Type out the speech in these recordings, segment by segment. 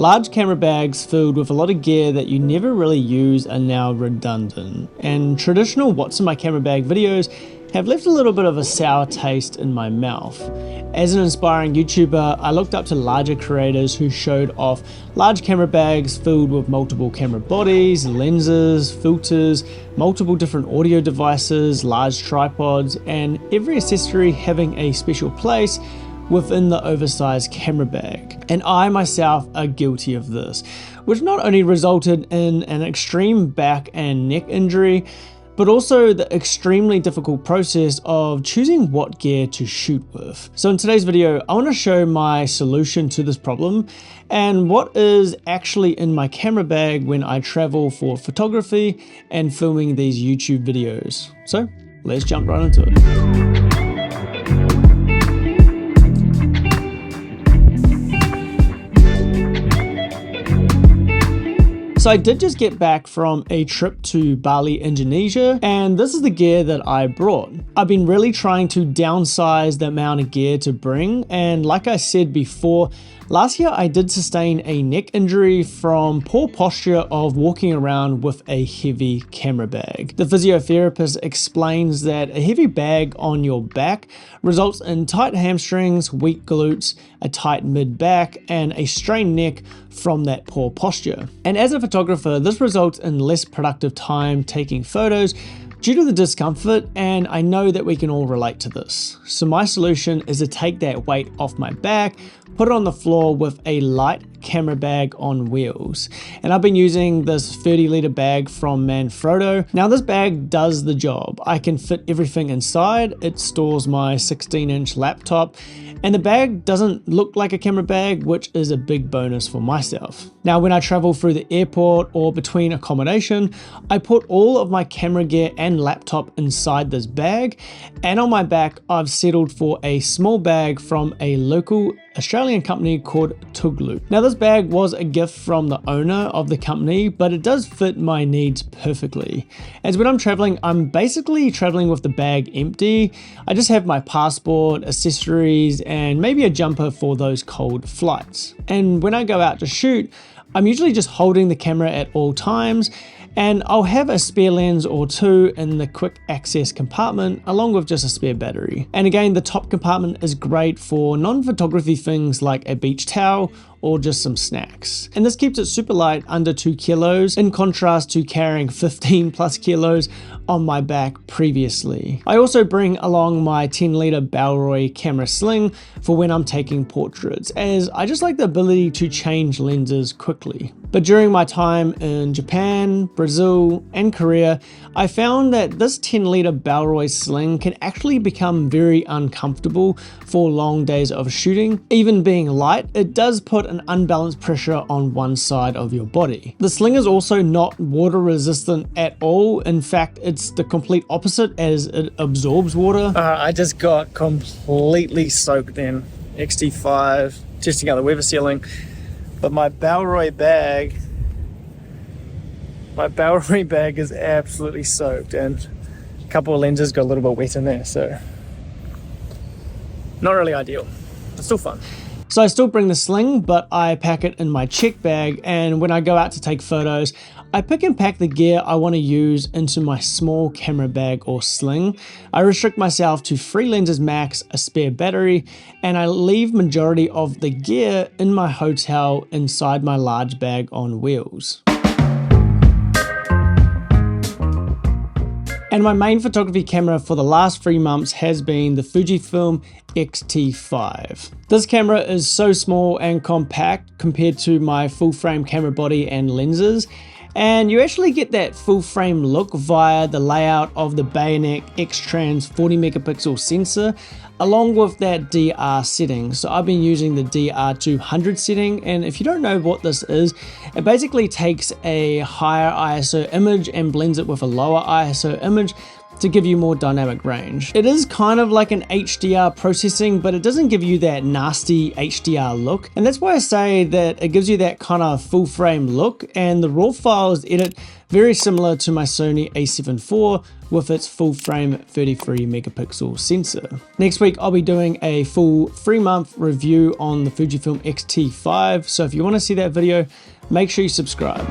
Large camera bags filled with a lot of gear that you never really use are now redundant, and traditional what's in my camera bag videos have left a little bit of a sour taste in my mouth. As an inspiring YouTuber, I looked up to larger creators who showed off large camera bags filled with multiple camera bodies, lenses, filters, multiple different audio devices, large tripods, and every accessory having a special place within the oversized camera bag. And I myself are guilty of this, which not only resulted in an extreme back and neck injury, but also the extremely difficult process of choosing what gear to shoot with. So in today's video, I want to show my solution to this problem and what is actually in my camera bag when I travel for photography and filming these YouTube videos. So let's jump right into it. So I did just get back from a trip to Bali, Indonesia, and this is the gear that I brought. I've been really trying to downsize the amount of gear to bring, and like I said before, last year I did sustain a neck injury from poor posture of walking around with a heavy camera bag. The physiotherapist explains that a heavy bag on your back results in tight hamstrings, weak glutes, a tight mid-back, and a strained neck from that poor posture. And as a photographer, this results in less productive time taking photos due to the discomfort, and I know that we can all relate to this. So my solution is to take that weight off my back, put it on the floor with a light camera bag on wheels. And I've been using this 30-litre bag from Manfrotto. Now this bag does the job. I can fit everything inside. It stores my 16-inch laptop, and the bag doesn't look like a camera bag, which is a big bonus for myself. Now when I travel through the airport or between accommodation, I put all of my camera gear and laptop inside this bag, and on my back I've settled for a small bag from a local Australian company called Tuglu. Now this bag was a gift from the owner of the company, but it does fit my needs perfectly. As when I'm traveling, I'm basically traveling with the bag empty. I just have my passport, accessories, and maybe a jumper for those cold flights. And when I go out to shoot, I'm usually just holding the camera at all times, and I'll have a spare lens or two in the quick access compartment along with just a spare battery. And again, the top compartment is great for non-photography things like a beach towel or just some snacks. And this keeps it super light, under 2 kilos, in contrast to carrying 15 plus kilos on my back previously. I also bring along my 10-litre Bellroy camera sling for when I'm taking portraits, as I just like the ability to change lenses quickly. But during my time in Japan, Brazil, and Korea, I found that this 10-litre Bellroy sling can actually become very uncomfortable for long days of shooting. Even being light, it does put an unbalanced pressure on one side of your body. The sling is also not water resistant at all. In fact, it's the complete opposite, as it absorbs water. I just got completely soaked in XT5, testing out the weather sealing. But my Bellroy bag is absolutely soaked, and a couple of lenses got a little bit wet in there, so not really ideal. It's still fun. So I still bring the sling, but I pack it in my check bag, and when I go out to take photos, I pick and pack the gear I want to use into my small camera bag or sling. I restrict myself to 3 lenses max, a spare battery, and I leave majority of the gear in my hotel inside my large bag on wheels. And my main photography camera for the last 3 months has been the Fujifilm XT5. This camera is so small and compact compared to my full frame camera body and lenses, and you actually get that full frame look via the layout of the Bayonet X-Trans 40 megapixel sensor along with that DR setting. So I've been using the DR200 setting, and if you don't know what this is, it basically takes a higher ISO image and blends it with a lower ISO image to give you more dynamic range. It is kind of like an HDR processing, but it doesn't give you that nasty HDR look. And that's why I say that it gives you that kind of full frame look, and the raw files edit very similar to my Sony a7 IV with its full frame 33 megapixel sensor. Next week, I'll be doing a full 3-month review on the Fujifilm XT5. So if you want to see that video, make sure you subscribe.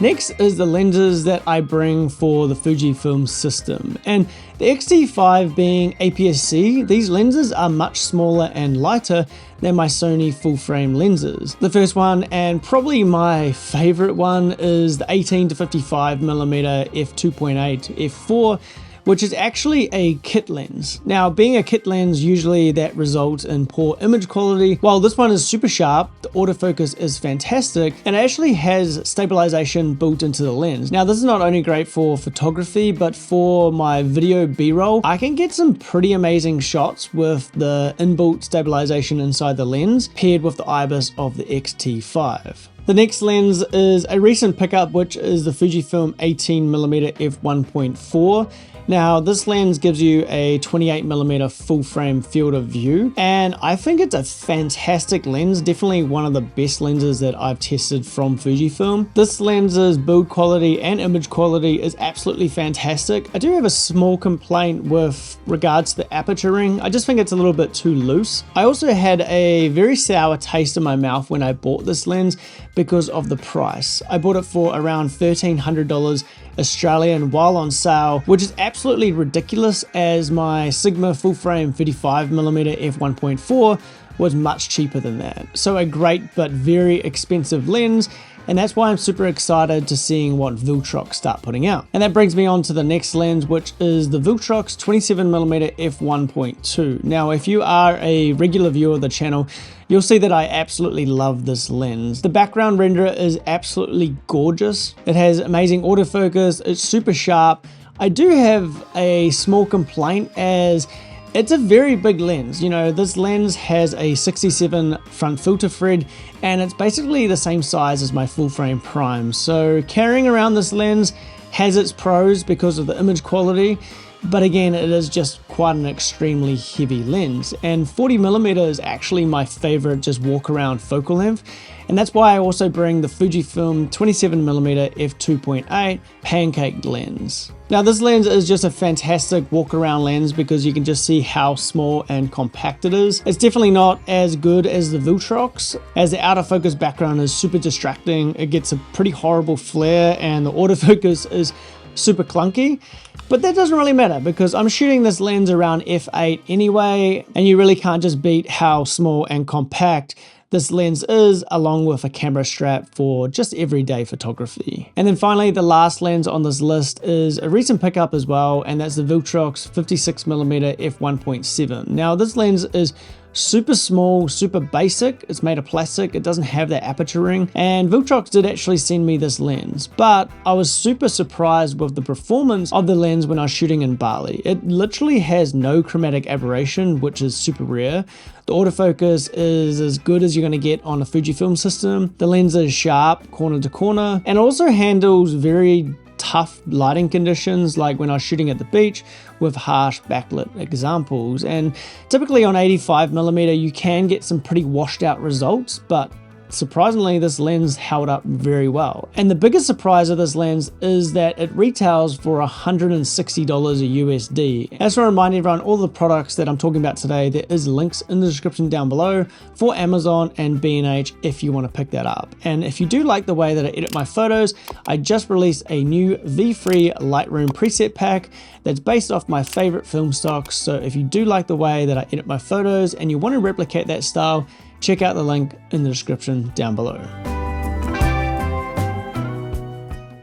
Next is the lenses that I bring for the Fujifilm system, and the XT5 being APS-C, these lenses are much smaller and lighter than my Sony full frame lenses. The first one, and probably my favorite one, is the 18 to 55mm f2.8 f4, which is actually a kit lens. Now, being a kit lens, usually that results in poor image quality. While this one is super sharp, the autofocus is fantastic, and it actually has stabilization built into the lens. Now, this is not only great for photography, but for my video B-roll, I can get some pretty amazing shots with the inbuilt stabilization inside the lens, paired with the IBIS of the XT5. The next lens is a recent pickup, which is the Fujifilm 18mm f1.4. Now, this lens gives you a 28mm full frame field of view, and I think it's a fantastic lens, definitely one of the best lenses that I've tested from Fujifilm. This lens's build quality and image quality is absolutely fantastic. I do have a small complaint with regards to the aperture ring. I just think it's a little bit too loose. I also had a very sour taste in my mouth when I bought this lens because of the price. I bought it for around $1,300 Australian while on sale, which is absolutely ridiculous, as my Sigma full frame 35mm f1.4 was much cheaper than that. So a great but very expensive lens, and that's why I'm super excited to seeing what Viltrox start putting out. And that brings me on to the next lens, which is the Viltrox 27mm f1.2. Now, if you are a regular viewer of the channel, you'll see that I absolutely love this lens. The background renderer is absolutely gorgeous. It has amazing autofocus, it's super sharp. I do have a small complaint, as it's a very big lens. You know, this lens has a 67 front filter thread, and it's basically the same size as my full frame prime. So carrying around this lens has its pros because of the image quality, but again, it is just quite an extremely heavy lens, and 40mm is actually my favorite just walk around focal length, and that's why I also bring the Fujifilm 27mm f2.8 pancake lens. Now, this lens is just a fantastic walk around lens because you can just see how small and compact it is. It's definitely not as good as the Viltrox, as the out of focus background is super distracting. It gets a pretty horrible flare, and the autofocus is super clunky, but that doesn't really matter because I'm shooting this lens around f8 anyway, and you really can't just beat how small and compact this lens is, along with a camera strap for just everyday photography. And then finally, the last lens on this list is a recent pickup as well, and that's the Viltrox 56mm f1.7. Now, this lens is super small, super basic. It's made of plastic. It doesn't have that aperture ring, and Viltrox did actually send me this lens, but I was super surprised with the performance of the lens when I was shooting in Bali. It literally has no chromatic aberration, which is super rare. The autofocus is as good as you're going to get on a Fujifilm system. The lens is sharp corner to corner, and also handles very tough lighting conditions, like when I was shooting at the beach with harsh backlit examples. And typically on 85mm you can get some pretty washed out results, but surprisingly this lens held up very well. And the biggest surprise of this lens is that it retails for $160 a USD. As to remind everyone, all the products that I'm talking about today, there is links in the description down below for Amazon and B&H if you want to pick that up. And if you do like the way that I edit my photos, I just released a new V-free Lightroom preset pack that's based off my favorite film stocks. So if you do like the way that I edit my photos and you want to replicate that style, check out the link in the description down below.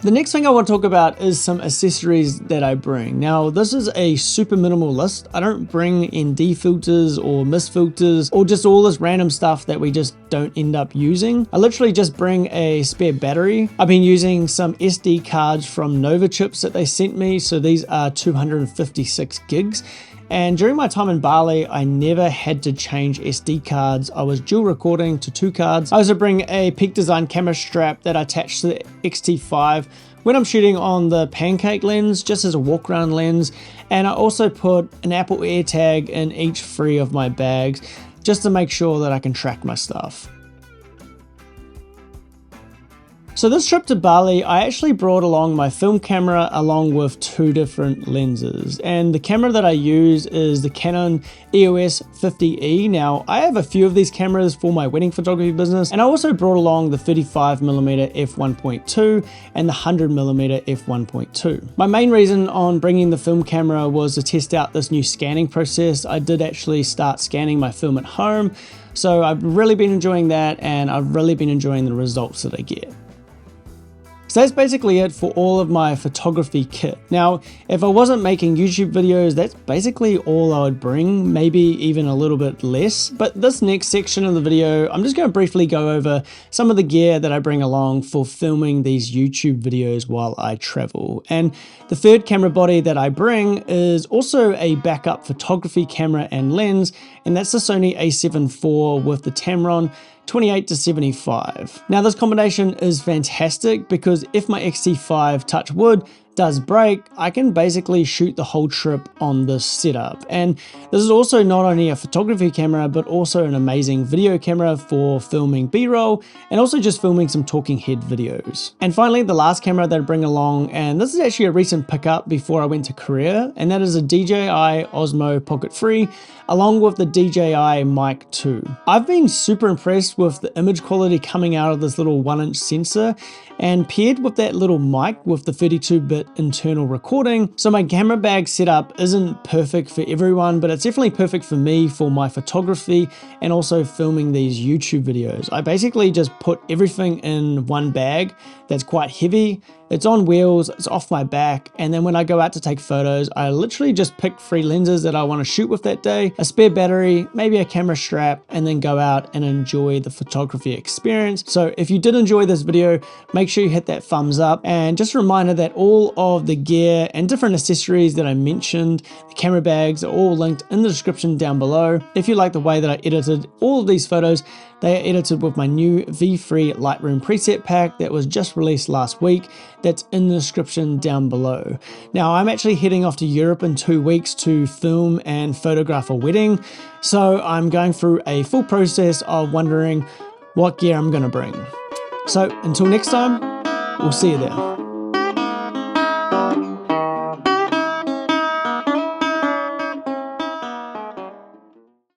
The next thing I want to talk about is some accessories that I bring. Now, this is a super minimal list. I don't bring ND filters or mist filters or just all this random stuff that we just don't end up using. I literally just bring a spare battery. I've been using some SD cards from Nova chips that they sent me. So these are 256 gigs. And during my time in Bali, I never had to change SD cards. I was dual recording to 2 cards. I also bring a Peak Design camera strap that I attached to the XT5 when I'm shooting on the pancake lens, just as a walk around lens. And I also put an Apple AirTag in each 3 of my bags, just to make sure that I can track my stuff. So this trip to Bali, I actually brought along my film camera along with 2 different lenses. And the camera that I use is the Canon EOS 50E. Now, I have a few of these cameras for my wedding photography business, and I also brought along the 35mm f1.2 and the 100mm f1.2. My main reason on bringing the film camera was to test out this new scanning process. I did actually start scanning my film at home, so I've really been enjoying that, and I've really been enjoying the results that I get. So that's basically it for all of my photography kit. Now, if I wasn't making YouTube videos, that's basically all I would bring, maybe even a little bit less. But this next section of the video, I'm just going to briefly go over some of the gear that I bring along for filming these YouTube videos while I travel. And the third camera body that I bring is also a backup photography camera and lens, and that's the Sony a7 IV with the Tamron 28-75. Now this combination is fantastic because if my XT5, touch wood, does break, I can basically shoot the whole trip on this setup. And this is also not only a photography camera, but also an amazing video camera for filming B-roll and also just filming some talking head videos. And finally, the last camera that I bring along, and this is actually a recent pickup before I went to Korea, and that is a DJI Osmo Pocket 3 along with the DJI Mic 2. I've been super impressed with the image quality coming out of this little 1-inch sensor, and paired with that little mic with the 32-bit internal recording. So my camera bag setup isn't perfect for everyone, but it's definitely perfect for me for my photography and also filming these YouTube videos. I basically just put everything in one bag that's quite heavy. It's on wheels, it's off my back, and then when I go out to take photos, I literally just pick 3 lenses that I want to shoot with that day, a spare battery, maybe a camera strap, and then go out and enjoy the photography experience. So if you did enjoy this video, make sure you hit that thumbs up, and just a reminder that all of the gear and different accessories that I mentioned, the camera bags, are all linked in the description down below. If you like the way that I edited all of these photos, they are edited with my new V3 Lightroom preset pack that was just released last week. That's in the description down below. Now, I'm actually heading off to Europe in 2 weeks to film and photograph a wedding. So I'm going through a full process of wondering what gear I'm going to bring. So until next time, we'll see you there.